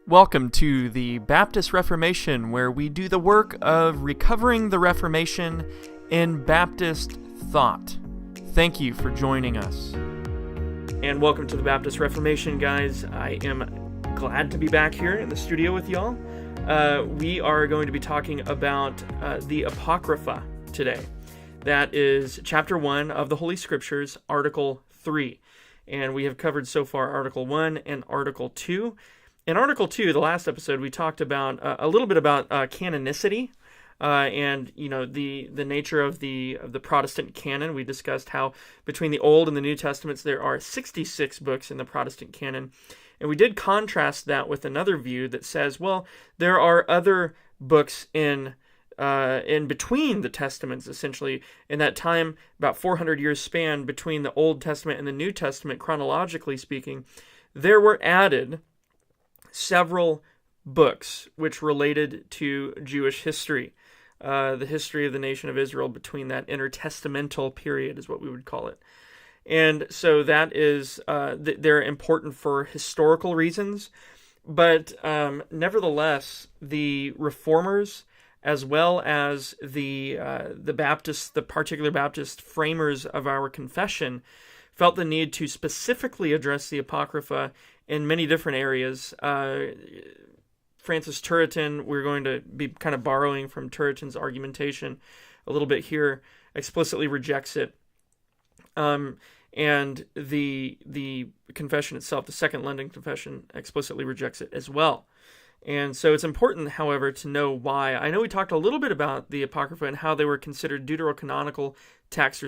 Welcome to the Baptist Reformation, where we do the work of recovering the Reformation in Baptist thought. Thank you for joining us. And welcome to the Baptist Reformation, guys. I am glad to be back here in the studio with y'all. We are going to be talking about the Apocrypha today. That is chapter 1 of the Holy Scriptures, Article 3. And we have covered so far Article 1 and Article 2. In Article 2, the last episode, we talked about a little bit about canonicity and the nature of the Protestant canon. We discussed how between the Old and the New Testaments there are 66 books in the Protestant canon, and we did contrast that with another view that says, well, there are other books in between the Testaments, essentially in that time, about 400 years span between the Old Testament and the New Testament, chronologically speaking, there were added several books which related to Jewish history, the history of the nation of Israel between that intertestamental period is what we would call it. And so that is, they're important for historical reasons, but nevertheless, the Reformers, as well as the Baptists, the particular Baptist framers of our confession, felt the need to specifically address the Apocrypha in many different areas. Francis Turretin, we're going to be kind of borrowing from Turretin's argumentation a little bit here, explicitly rejects it. And the confession itself, the Second London Confession, explicitly rejects it as well. And so it's important, however, to know why. I know we talked a little bit about the Apocrypha and how they were considered Deuterocanonical texts or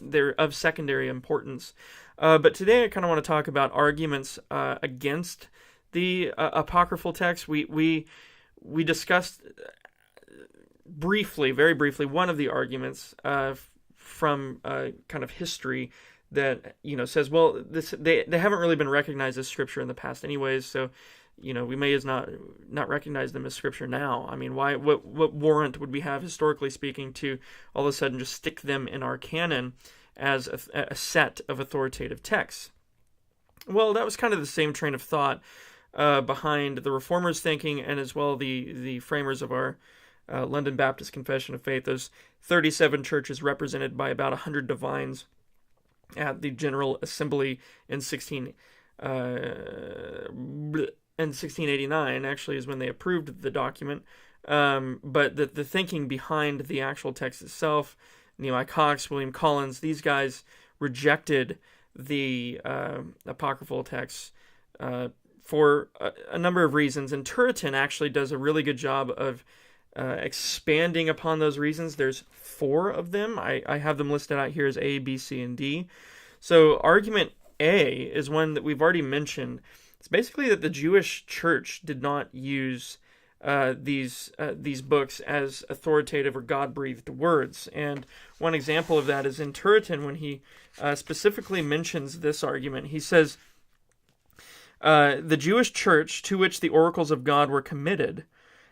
they're of secondary importance. But today I kind of want to talk about arguments against the apocryphal text. We discussed very briefly, one of the arguments from kind of history that says, well, they haven't really been recognized as scripture in the past, anyways. So we may as not recognize them as scripture now. I mean, why? What warrant would we have, historically speaking, to all of a sudden just stick them in our canon as a set of authoritative texts? Well, that was kind of the same train of thought behind the Reformers' thinking, and as well the framers of our London Baptist Confession of Faith. Those 37 churches represented by about 100 divines at the General Assembly in 1689, actually, is when they approved the document. But the thinking behind the actual text itself, Nehemiah Cox, William Collins, these guys rejected the apocryphal texts for a number of reasons. And Turretin actually does a really good job of expanding upon those reasons. There's 4 of them. I have them listed out here as A, B, C, and D. So argument A is one that we've already mentioned. It's basically that the Jewish church did not use these books as authoritative or God-breathed words. And one example of that is in Turretin, when he specifically mentions this argument. He says, the Jewish church, to which the oracles of God were committed,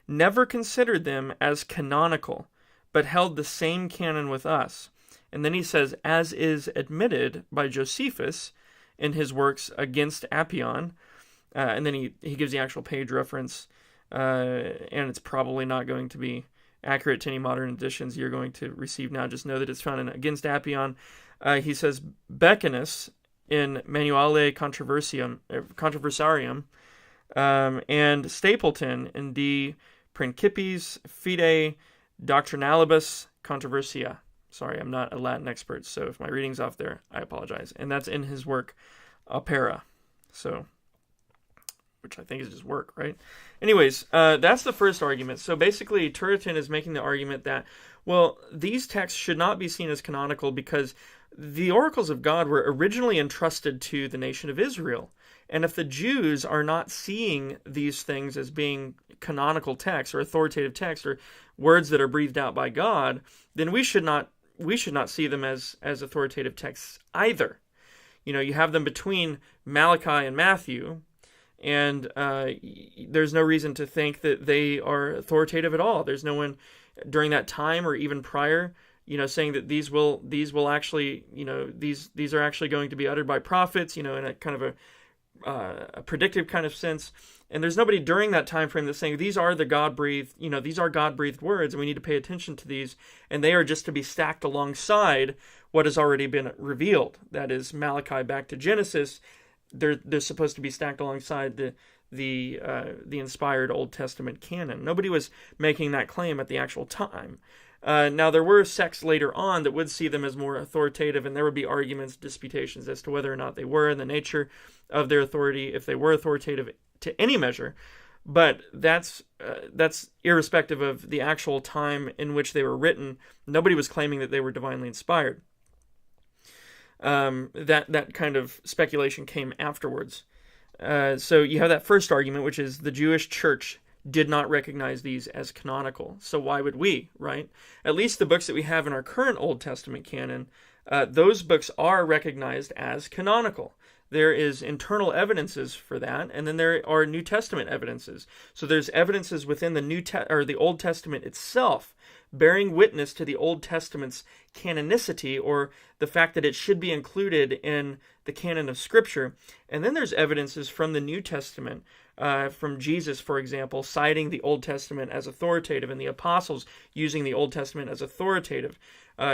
never considered them as canonical, but held the same canon with us. And then he says, as is admitted by Josephus in his works against Apion. And then he gives the actual page reference, and it's probably not going to be accurate to any modern editions you're going to receive now. Just know that it's found in Against Apion. He says, Becanus in Manuale Controversiarum, and Stapleton in De Principiis Fide Doctrinalibus Controversia. Sorry, I'm not a Latin expert, so if my reading's off there, I apologize. And that's in his work, Opera. So, which I think is his work, right? Anyways, that's the first argument. So basically, Turretin is making the argument that, well, these texts should not be seen as canonical because the oracles of God were originally entrusted to the nation of Israel. And if the Jews are not seeing these things as being canonical texts or authoritative texts or words that are breathed out by God, then we should not see them as authoritative texts either. You have them between Malachi and Matthew, and there's no reason to think that they are authoritative at all. There's no one during that time or even prior, saying that these will actually, these are actually going to be uttered by prophets, in a kind of a a predictive kind of sense. And there's nobody during that time frame that's saying these are the God-breathed, these are God-breathed words, and we need to pay attention to these, and they are just to be stacked alongside what has already been revealed. That is Malachi back to Genesis. They're supposed to be stacked alongside the inspired Old Testament canon. Nobody was making that claim at the actual time. Now, there were sects later on that would see them as more authoritative, and there would be arguments, disputations as to whether or not they were, and the nature of their authority, if they were authoritative to any measure. But that's irrespective of the actual time in which they were written. Nobody was claiming that they were divinely inspired. That kind of speculation came afterwards. So you have that first argument, which is the Jewish church did not recognize these as canonical. So why would we, right? At least the books that we have in our current Old Testament canon, those books are recognized as canonical. There is internal evidences for that, and then there are New Testament evidences. So there's evidences within the Old Testament itself, bearing witness to the Old Testament's canonicity, or the fact that it should be included in the canon of Scripture. And then there's evidences from the New Testament, from Jesus, for example, citing the Old Testament as authoritative, and the apostles using the Old Testament as authoritative,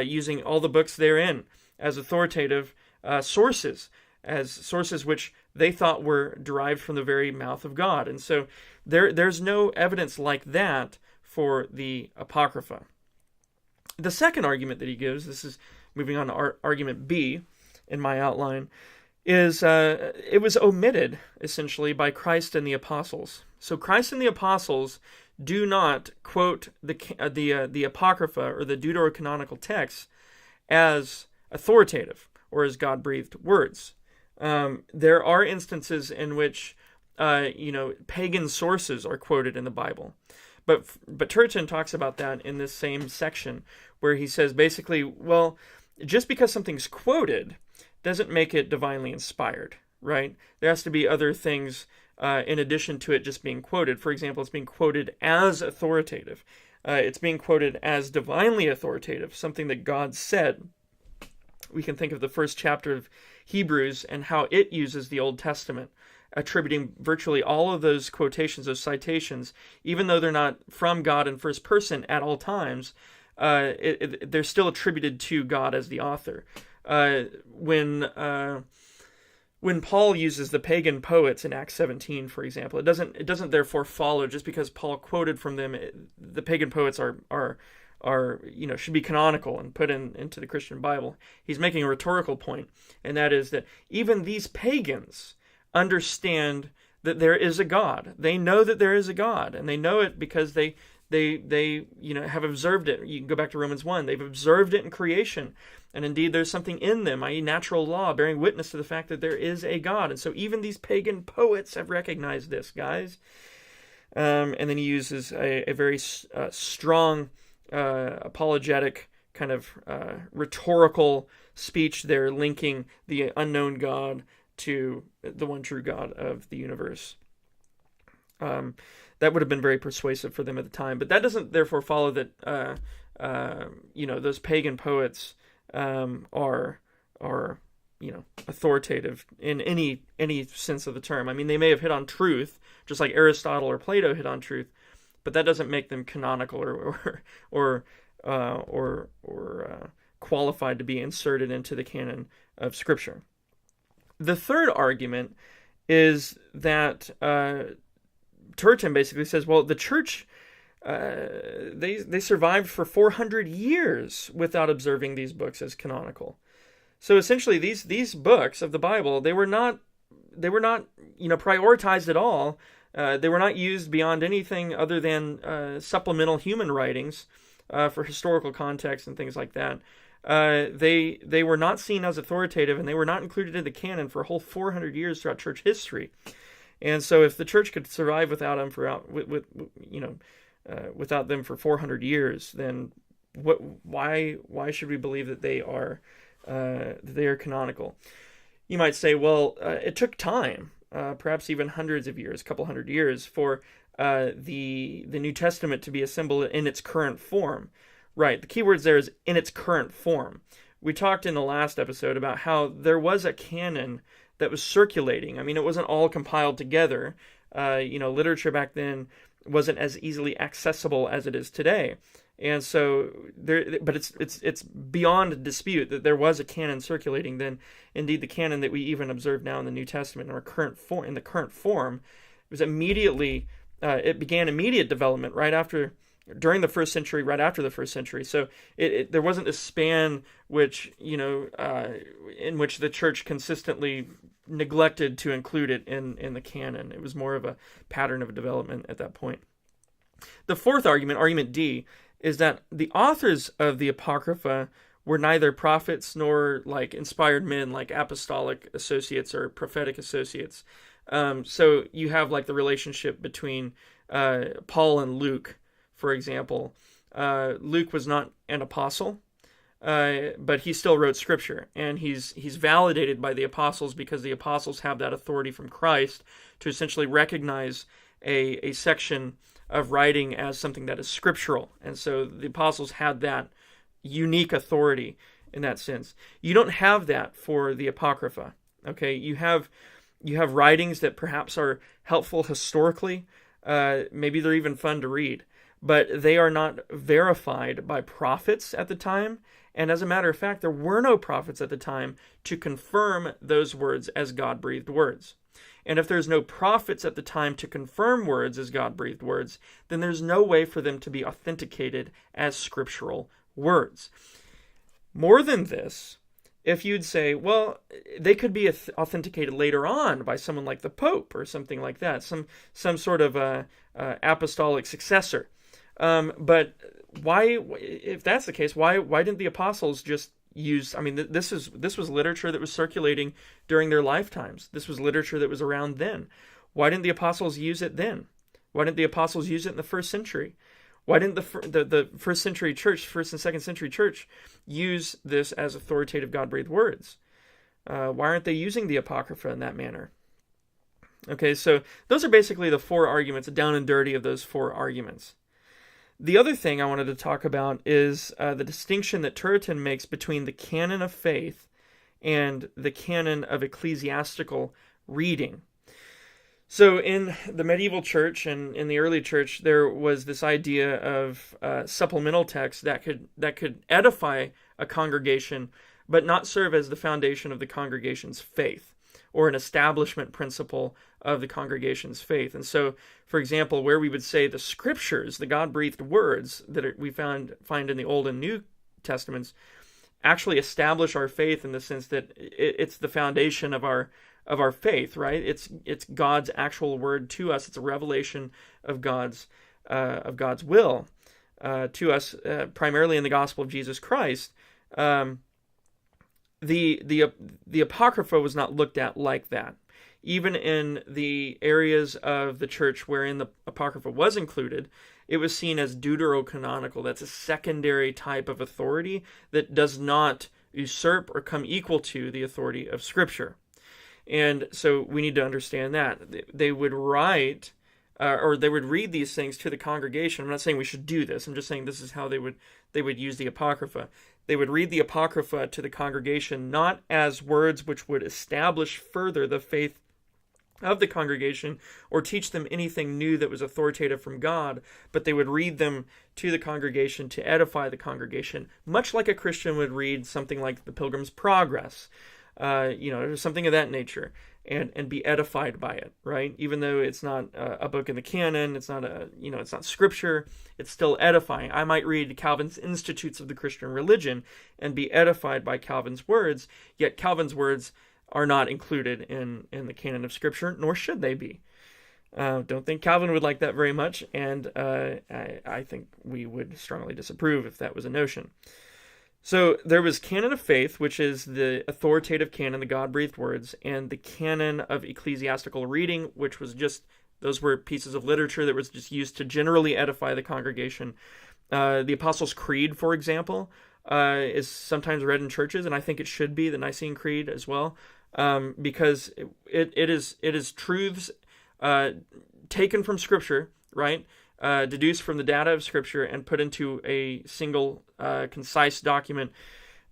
using all the books therein as authoritative sources, as sources which they thought were derived from the very mouth of God. And so there's no evidence like that for the Apocrypha. The second argument that he gives, this is moving on to argument B in my outline, is it was omitted, essentially, by Christ and the apostles. So Christ and the apostles do not quote the Apocrypha or the Deuterocanonical texts as authoritative or as God-breathed words. There are instances in which pagan sources are quoted in the Bible. But Turretin talks about that in this same section, where he says basically, well, just because something's quoted doesn't make it divinely inspired, right? There has to be other things in addition to it just being quoted. For example, it's being quoted as authoritative. It's being quoted as divinely authoritative, something that God said. We can think of the first chapter of Hebrews and how it uses the Old Testament, attributing virtually all of those quotations, those citations, even though they're not from God in first person at all times, they're still attributed to God as the author. When Paul uses the pagan poets in Acts 17, for example, it doesn't therefore follow just because Paul quoted from them, the pagan poets are should be canonical and put into the Christian Bible. He's making a rhetorical point, and that is that even these pagans understand that there is a God. They know that there is a God, and they know it because they have observed it. You can go back to Romans 1. They've observed it in creation, and indeed there's something in them, i.e. natural law, bearing witness to the fact that there is a God. And so even these pagan poets have recognized this, guys. And then he uses a very strong apologetic kind of rhetorical speech there, linking the unknown God to the one true God of the universe. That would have been very persuasive for them at the time, but that doesn't therefore follow that those pagan poets are authoritative in any sense of the term. I mean, they may have hit on truth, just like Aristotle or Plato hit on truth, but that doesn't make them canonical or qualified to be inserted into the canon of Scripture. The third argument is that Turretin basically says, well, the church they survived for 400 years without observing these books as canonical. So essentially, these books of the Bible, they were not prioritized at all. They were not used beyond anything other than supplemental human writings for historical context and things like that. They were not seen as authoritative, and they were not included in the canon for a whole 400 years throughout church history. And so, if the church could survive without them without them for 400 years, then why should we believe that they are canonical? You might say, well, it took time. Perhaps even hundreds of years, a couple hundred years, for the New Testament to be assembled in its current form. Right, the key words there is in its current form. We talked in the last episode about how there was a canon that was circulating. I mean, it wasn't all compiled together. Literature back then wasn't as easily accessible as it is today. And so but it's beyond dispute that there was a canon circulating then. Indeed, the canon that we even observe now in the New Testament in the current form was immediately it began immediate development during the first century, right after the first century. So there wasn't a span in which the church consistently neglected to include it in the canon. It was more of a pattern of development at that point. The fourth argument, argument D, is that the authors of the Apocrypha were neither prophets nor inspired men like apostolic associates or prophetic associates. So you have the relationship between Paul and Luke, for example. Luke was not an apostle, but he still wrote Scripture, and he's validated by the apostles because the apostles have that authority from Christ to essentially recognize a section of writing as something that is scriptural. And so the apostles had that unique authority in that sense. You don't have that for the Apocrypha. Okay, you have writings that perhaps are helpful historically. Maybe they're even fun to read, but they are not verified by prophets at the time. And as a matter of fact, there were no prophets at the time to confirm those words as God-breathed words. And if there's no prophets at the time to confirm words as God-breathed words, then there's no way for them to be authenticated as scriptural words. More than this, if you'd say, well, they could be authenticated later on by someone like the Pope or something like that, some sort of apostolic successor. But why, if that's the case, why didn't the apostles just use? I mean, this was literature that was circulating during their lifetimes. This was literature that was around then. Why didn't the apostles use it then? Why didn't the apostles use it in the first century? Why didn't the first century church, first and second century church, use this as authoritative God-breathed words? Why aren't they using the Apocrypha in that manner? Okay, so those are basically the four arguments, down and dirty of those four arguments. The other thing I wanted to talk about is the distinction that Turretin makes between the canon of faith and the canon of ecclesiastical reading. So in the medieval church and in the early church, there was this idea of supplemental texts that could edify a congregation, but not serve as the foundation of the congregation's faith or an establishment principle of the congregation's faith. And so, for example, where we would say the scriptures, the God-breathed words that we find in the Old and New Testaments, actually establish our faith in the sense that it's the foundation of our faith, right? It's God's actual word to us. It's a revelation of God's will to us, primarily in the gospel of Jesus Christ. The Apocrypha was not looked at like that. Even in the areas of the church wherein the Apocrypha was included, it was seen as Deuterocanonical. That's a secondary type of authority that does not usurp or come equal to the authority of Scripture. And so we need to understand that. They would write, or they would read these things to the congregation. I'm not saying we should do this. I'm just saying this is how they would use the Apocrypha. They would read the Apocrypha to the congregation not as words which would establish further the faith of the congregation or teach them anything new that was authoritative from God, but they would read them to the congregation to edify the congregation, much like a Christian would read something like the Pilgrim's Progress, something of that nature, and be edified by it, right? Even though it's not a book in the canon, it's not scripture, it's still edifying. I might read Calvin's Institutes of the Christian Religion and be edified by Calvin's words, yet Calvin's words are not included in the canon of Scripture, nor should they be. Don't think Calvin would like that very much, and I think we would strongly disapprove if that was a notion. So there was canon of faith, which is the authoritative canon, the God-breathed words, and the canon of ecclesiastical reading, which was those were pieces of literature that was just used to generally edify the congregation. The Apostles' Creed, for example, is sometimes read in churches, and I think it should be, the Nicene Creed as well, because it is truths taken from Scripture, right? Deduced from the data of Scripture and put into a single concise document.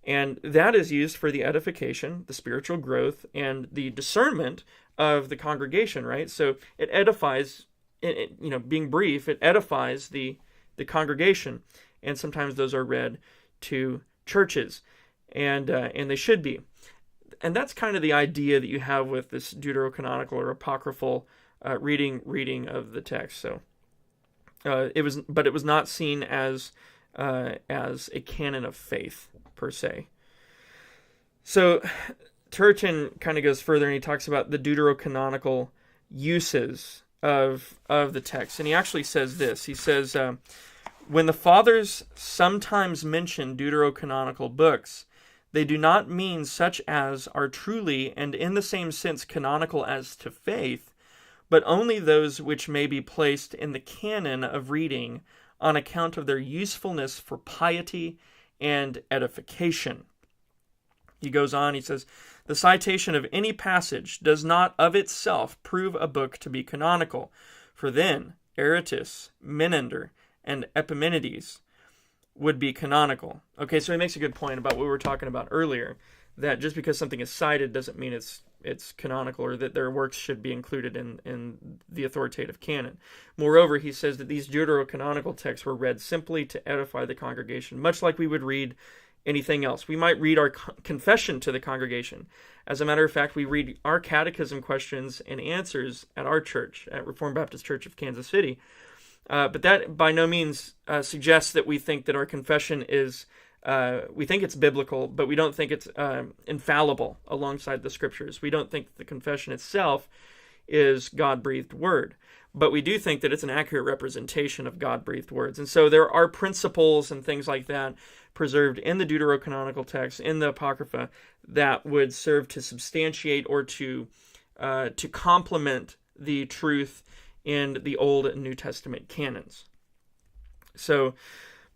And that is used for the edification, the spiritual growth, and the discernment of the congregation, right? So it edifies, being brief, it edifies the congregation. And sometimes those are read to churches, and they should be. And that's kind of the idea that you have with this Deuterocanonical or apocryphal reading of the text. So it was not seen as a canon of faith per se. So Turretin kind of goes further, and he talks about the Deuterocanonical uses of the text, and he actually says this. He says, when the fathers sometimes mention Deuterocanonical books, they do not mean such as are truly and in the same sense canonical as to faith, but only those which may be placed in the canon of reading on account of their usefulness for piety and edification. He goes on, he says, the citation of any passage does not of itself prove a book to be canonical, for then Aratus, Menander, and Epimenides would be canonical. Okay, so he makes a good point about what we were talking about earlier, that just because something is cited doesn't mean it's canonical, or that their works should be included in the authoritative canon. Moreover, he says that these Deuterocanonical texts were read simply to edify the congregation, much like we would read anything else. We might read our confession to the congregation. As a matter of fact, we read our catechism questions and answers at our church, at Reformed Baptist Church of Kansas City. But that by no means suggests that we think that our confession is, we think it's biblical, but we don't think it's infallible alongside the scriptures. We don't think the confession itself is God-breathed word, but we do think that it's an accurate representation of God-breathed words. And so there are principles and things like that preserved in the Deuterocanonical text, in the Apocrypha, that would serve to substantiate or to complement the truth in the Old and New Testament canons. So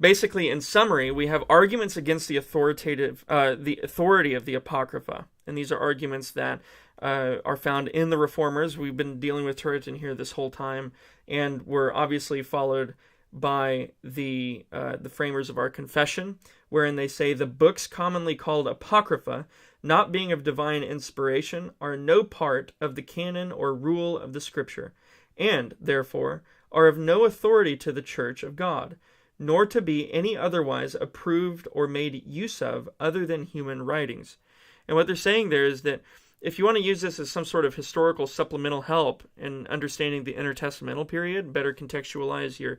basically, in summary, we have arguments against the authority of the Apocrypha. And these are arguments that are found in the Reformers. We've been dealing with Turretin here this whole time, and were obviously followed by the framers of our confession, wherein they say the books commonly called Apocrypha, not being of divine inspiration, are no part of the canon or rule of the Scripture, and, therefore, are of no authority to the Church of God, nor to be any otherwise approved or made use of other than human writings. And what they're saying there is that if you want to use this as some sort of historical supplemental help in understanding the intertestamental period, better contextualize your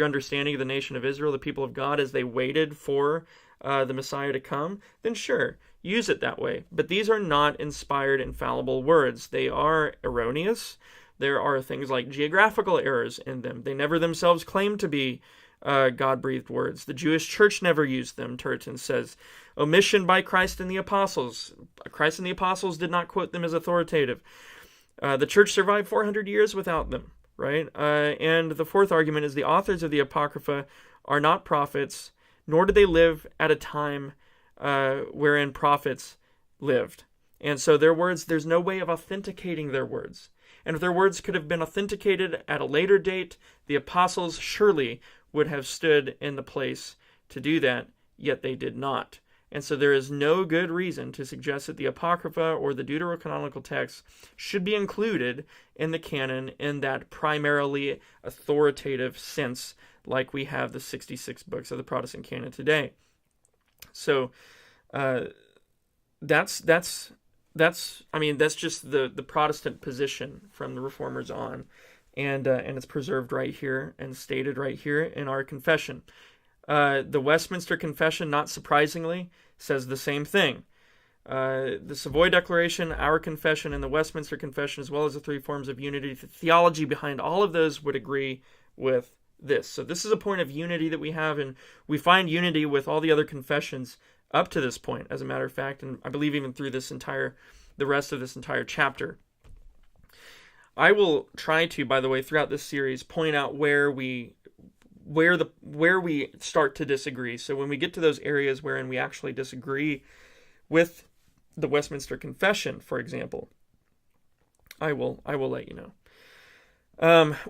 understanding of the nation of Israel, the people of God, as they waited for the Messiah to come, then sure, use it that way. But these are not inspired, infallible words. They are erroneous. There are things like geographical errors in them. They never themselves claim to be God-breathed words. The Jewish church never used them, Turretin says. Omission by Christ and the apostles. Christ and the apostles did not quote them as authoritative. The church survived 400 years without them, right? And the fourth argument is the authors of the Apocrypha are not prophets, nor did they live at a time wherein prophets lived. And so their words, there's no way of authenticating their words. And if their words could have been authenticated at a later date, the apostles surely would have stood in the place to do that, yet they did not. And so there is no good reason to suggest that the Apocrypha or the Deuterocanonical texts should be included in the canon in that primarily authoritative sense, like we have the 66 books of the Protestant canon today. So that's just the Protestant position from the Reformers on, and it's preserved right here and stated right here in our confession. The Westminster Confession, not surprisingly, says the same thing. The Savoy Declaration, our confession, and the Westminster Confession, as well as the three forms of unity, the theology behind all of those would agree with this. So this is a point of unity that we have, and we find unity with all the other confessions up to this point, as a matter of fact, and I believe even through the rest of this entire chapter. I will try to, by the way, throughout this series, point out where we start to disagree. So when we get to those areas wherein we actually disagree with the Westminster Confession, for example, I will let you know.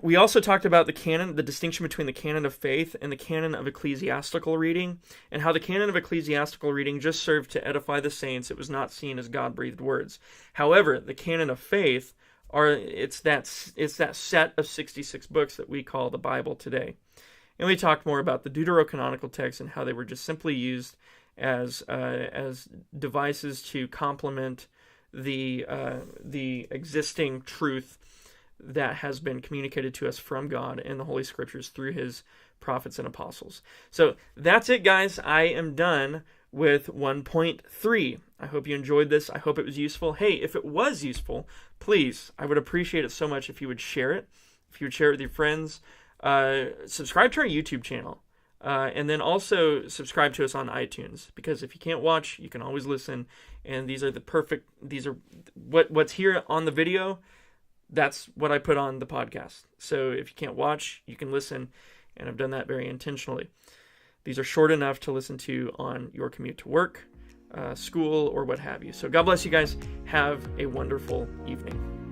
We also talked about the distinction between the canon of faith and the canon of ecclesiastical reading, and how the canon of ecclesiastical reading just served to edify the saints. It was not seen as God-breathed words. However, the canon of faith it's that set of 66 books that we call the Bible today. And we talked more about the Deuterocanonical texts and how they were just simply used as devices to complement the existing truth that has been communicated to us from God in the Holy Scriptures through His prophets and apostles. So that's it, guys. I am done with 1.3. I hope you enjoyed this. I hope it was useful. Hey, if it was useful, please, I would appreciate it so much if you would share it. If you would share it with your friends. Subscribe to our YouTube channel. And then also subscribe to us on iTunes, because if you can't watch, you can always listen. And these are what's here on the video. That's what I put on the podcast. So if you can't watch, you can listen. And I've done that very intentionally. These are short enough to listen to on your commute to work, school, or what have you. So God bless you guys. Have a wonderful evening.